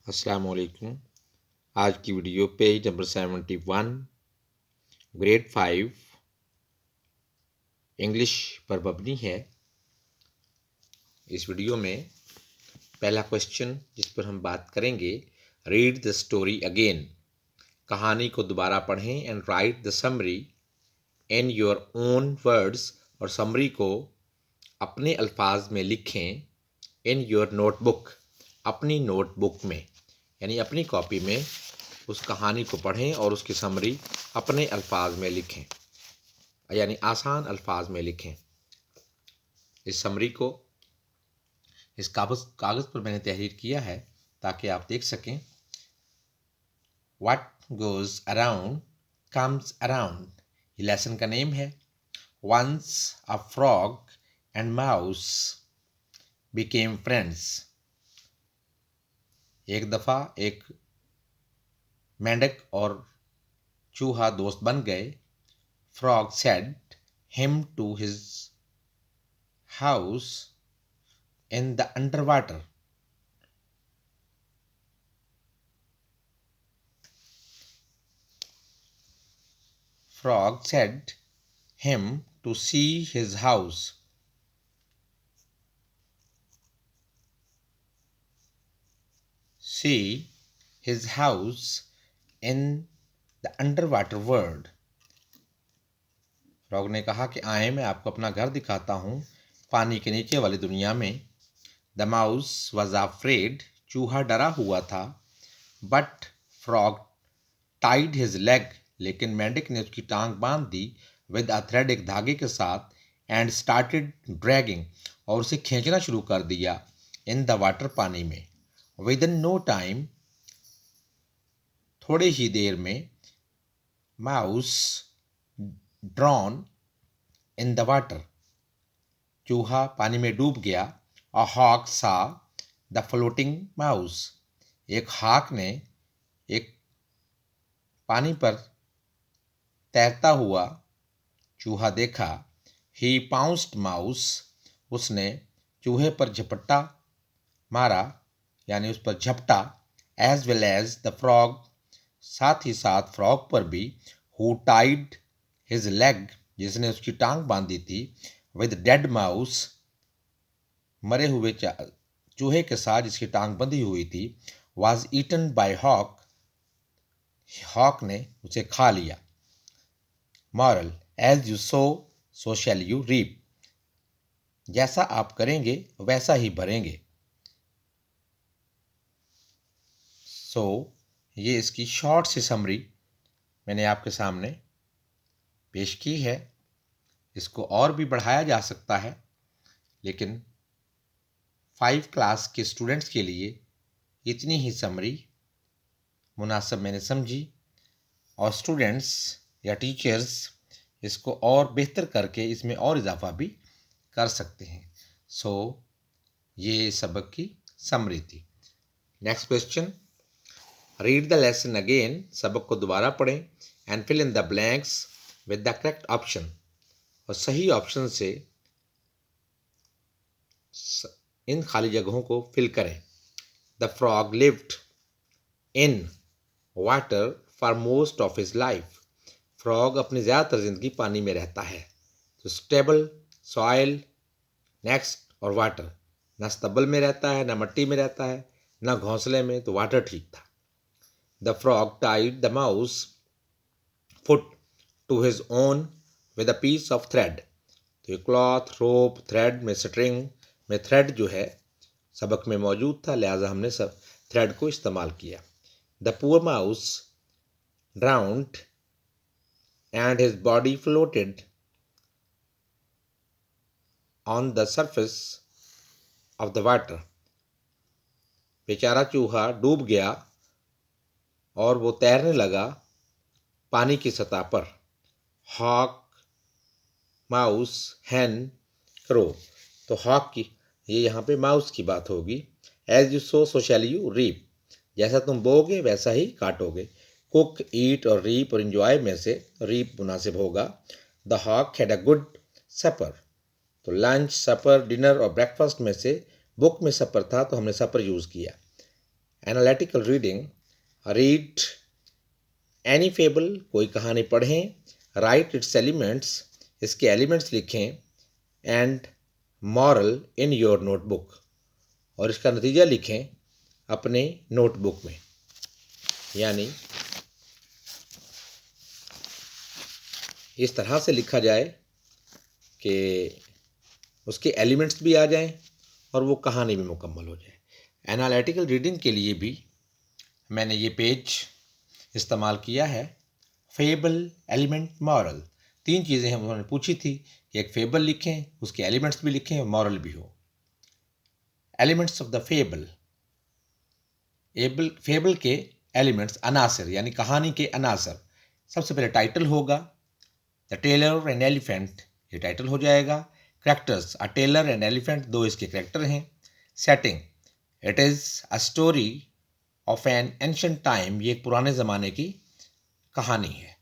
अस्सलाम वालेकुम। आज की video page number 71 grade 5 English पर मबनी है। इस वीडियो में पहला क्वेश्चन जिस पर हम बात करेंगे, रीड द स्टोरी अगेन। कहानी को दोबारा पढ़ें and right the summary in your own words, और समरी को अपने अल्फाज में लिखें इन योर नोटबुक, अपनी नोटबुक में, यानी अपनी कॉपी में उस कहानी को पढ़ें और उसकी समरी अपने अल्फाज में लिखें, यानी आसान अल्फाज में लिखें। इस समरी को इस कागज़ पर मैंने तहरीर किया है ताकि आप देख सकें। What goes around comes around, ये लेसन का नेम है। Once a frog and mouse became friends, एक दफ़ा एक मेंढक और चूहा दोस्त बन गए। Frog said him to his house in the under water. Frog said him to see his house. See his house in the underwater world. Frog ने कहा कि आए मैं आपको अपना घर दिखाता हूँ पानी के नीचे वाली दुनिया में। द माउस वॉज अफ्रेड, चूहा डरा हुआ था। But frog tied his leg, लेकिन मेंढक ने उसकी टांग बांध दी। विद अ थ्रेड, एक धागे के साथ। एंड स्टार्टेड ड्रैगिंग, और उसे खींचना शुरू कर दिया। इन द वाटर, पानी में। विद इन नो टाइम, थोड़े ही देर में। Mouse drawn in the water, चूहा पानी में डूब गया। अ हॉक सा द फ्लोटिंग माउस, एक हॉक ने एक पानी पर तैरता हुआ चूहा देखा। ही पाउंस्ड माउस, उसने चूहे पर झपट्टा मारा, यानी उस पर झपटा। As well as the frog, साथ ही साथ फ्रॉग पर भी। हु टाइड हिज लेग, जिसने उसकी टांग बांधी थी। विद डेड माउस, मरे हुए चूहे के साथ जिसकी टांग बंधी हुई थी। Was eaten by hawk, hawk ने उसे खा लिया। Moral, as you sow so shall you reap, जैसा आप करेंगे वैसा ही भरेंगे। सो ये इसकी शॉर्ट सी समरी मैंने आपके सामने पेश की है। इसको और भी बढ़ाया जा सकता है, लेकिन 5 क्लास के स्टूडेंट्स के लिए इतनी ही समरी मुनासिब मैंने समझी, और स्टूडेंट्स या टीचर्स इसको और बेहतर करके इसमें और इजाफा भी कर सकते हैं। सो ये सबक की समरी थी। Next question, read the lesson again, सबक को दोबारा पढ़ें। And fill in the blanks with the correct option, और सही ऑप्शन से इन खाली जगहों को फिल करें। The frog lived in water for most of his life, frog अपनी ज़्यादातर ज़िंदगी पानी में रहता है। तो स्टेबल, सॉइल, नेक्स्ट और वाटर, ना स्टबल में रहता है, ना मिट्टी में रहता है, ना घोंसले में, तो वाटर ठीक था। The frog tied the mouse foot to his own with a piece of thread, तो क्लॉथ, रोप, थ्रेड में, स्ट्रिंग में थ्रेड जो है सबक में मौजूद था, लिहाजा हमने सब थ्रेड को इस्तेमाल किया। The poor mouse ड्राउन्ड and his body floated on the surface of the water, बेचारा चूहा डूब गया और वो तैरने लगा पानी की सतह पर। हॉक, माउस, हैन, क्रो, तो हॉक की, ये यहाँ पे माउस की बात होगी। As you sow shall you reap, जैसा तुम बोगे वैसा ही काटोगे। कुक, ईट और रीप और इंजॉय में से रीप मुनासिब होगा। The hawk had a good supper, तो लंच, सपर, डिनर और ब्रेकफास्ट में से बुक में सपर था तो हमने सपर यूज़ किया। Analytical reading, read any fable, कोई कहानी पढ़ें, राइट इट्स एलिमेंट्स, इसके एलिमेंट्स लिखें, and moral in your notebook, और इसका नतीजा लिखें अपने नोटबुक में। यानी इस तरह से लिखा जाए कि उसके एलिमेंट्स भी आ जाएं और वो कहानी भी मुकम्मल हो जाए। एनालिटिकल रीडिंग के लिए भी मैंने ये पेज इस्तेमाल किया है। फेबल, एलिमेंट, मॉरल, 3 चीज़ें हम उन्होंने पूछी थी कि एक फेबल लिखें, उसके एलिमेंट्स भी लिखें और मॉरल भी हो। Elements of the fable, fable के एलिमेंट्स, अनासर यानी कहानी के अनासर। सबसे पहले टाइटल होगा, द टेलर एंड एलिफेंट, ये टाइटल हो जाएगा। Characters, a tailor and elephant, 2 इसके करैक्टर हैं। Setting, it is a story of N ancient time, ये एक पुराने ज़माने की कहानी है,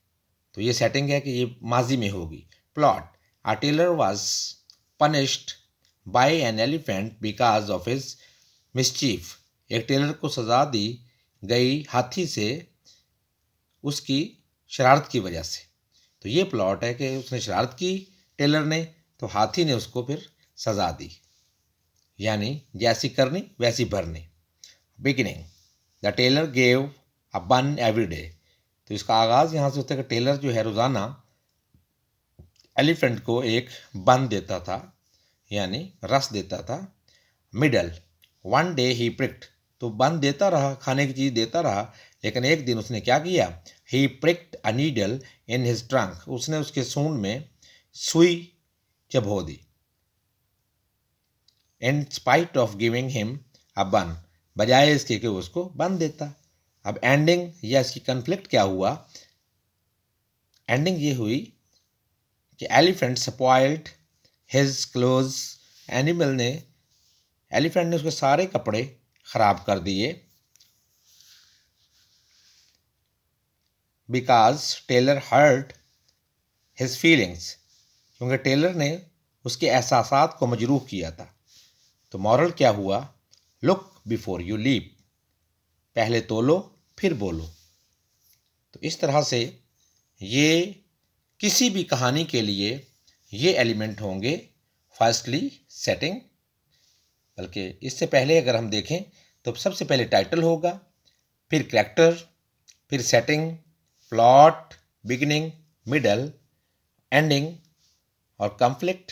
तो ये सेटिंग है कि ये माजी में होगी। Plot, a tailor was punished bye an elephant because of his mischief, एक टेलर को सज़ा दी गई हाथी से उसकी शरारत की वजह से। तो ये प्लॉट है कि उसने शरारत की टेलर ने, तो हाथी ने उसको फिर सज़ा दी, यानी जैसी करनी वैसी भरनी। Beginning, the tailor gave a bun every day, तो इसका आगाज़ यहाँ से होता है कि टेलर जो है रोज़ाना एलिफेंट को एक बन देता था, यानी रस देता था। मिडल, वन डे ही प्रिक्ड, तो बन देता रहा, खाने की चीज़ देता रहा, लेकिन एक दिन उसने क्या किया, he pricked a needle in his trunk, उसने उसके सूंड में सुई चबो दी। In spite of giving him a bun, बजाय इसके कि उसको बन देता। अब एंडिंग या इसकी कन्फ्लिक्ट क्या हुआ, एंडिंग ये हुई कि elephant spoiled his clothes, elephant ने उसके सारे कपड़े खराब कर दिए। Because tailor hurt his feelings, क्योंकि टेलर ने उसके एहसासात को मजरूह किया था। तो मॉरल क्या हुआ, लुक बिफोर यू लीप, पहले तोलो फिर बोलो। तो इस तरह से ये किसी भी कहानी के लिए ये एलिमेंट होंगे। फर्स्टली सेटिंग, बल्कि इससे पहले अगर हम देखें तो सबसे पहले टाइटल होगा, फिर करैक्टर, फिर setting, plot, beginning, middle, ending और कॉन्फ्लिक्ट,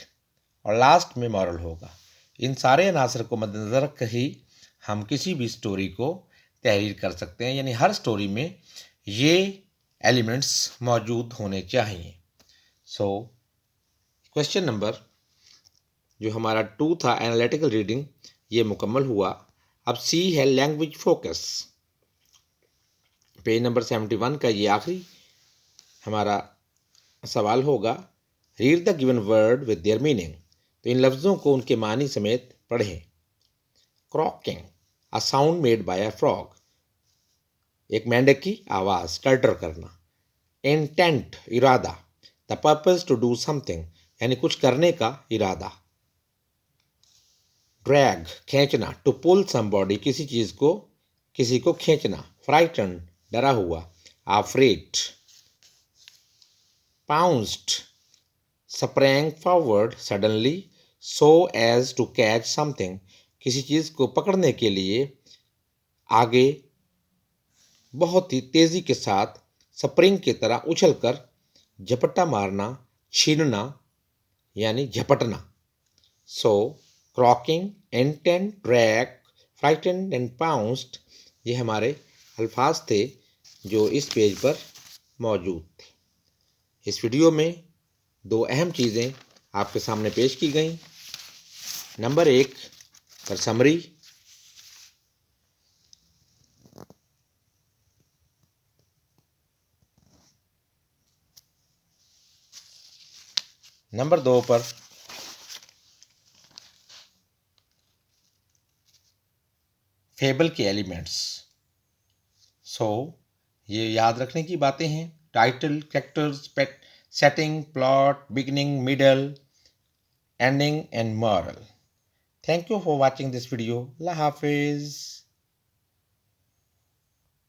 और लास्ट में मॉरल होगा। इन सारे अनासर को मद्देनज़र रख ही हम किसी भी स्टोरी को तहरीर कर सकते हैं, यानी हर स्टोरी में ये एलिमेंट्स मौजूद होने चाहिए। सो क्वेश्चन नंबर जो हमारा 2 था एनालिटिकल रीडिंग, ये मुकम्मल हुआ। अब सी है लैंग्वेज फोकस। पेज नंबर 71 का ये आखिरी हमारा सवाल होगा, read the given word with their meaning, तो इन लफ्ज़ों को उनके मानी समेत पढ़ें। Croaking, a sound made by a frog, एक मेंढक की आवाज़, टर्टर करना। इंटेंट, इरादा, the purpose to do something, यानी कुछ करने का इरादा। ड्रैग, खींचना, टू पुल समबॉडी, किसी चीज़ को, किसी को खींचना। फ्राइटन, डरा हुआ। Afraid. Pounced, sprang forward suddenly so as to catch something, किसी चीज़ को पकड़ने के लिए आगे बहुत ही तेज़ी के साथ स्प्रिंग की तरह उछलकर झपट्टा मारना, छीनना यानी झपटना। So croaking, intent, drag, frighten and pounced, ये हमारे अल्फाज थे जो इस पेज पर मौजूद थे। इस वीडियो में 2 अहम चीज़ें आपके सामने पेश की गई। नंबर 1 पर समरी, नंबर 2 पर फेबल के एलिमेंट्स। सो ये याद रखने की बातें हैं, title, characters, setting, plot, beginning, middle, ending and moral. Thank you for watching this video. अल्लाह हाफिज़।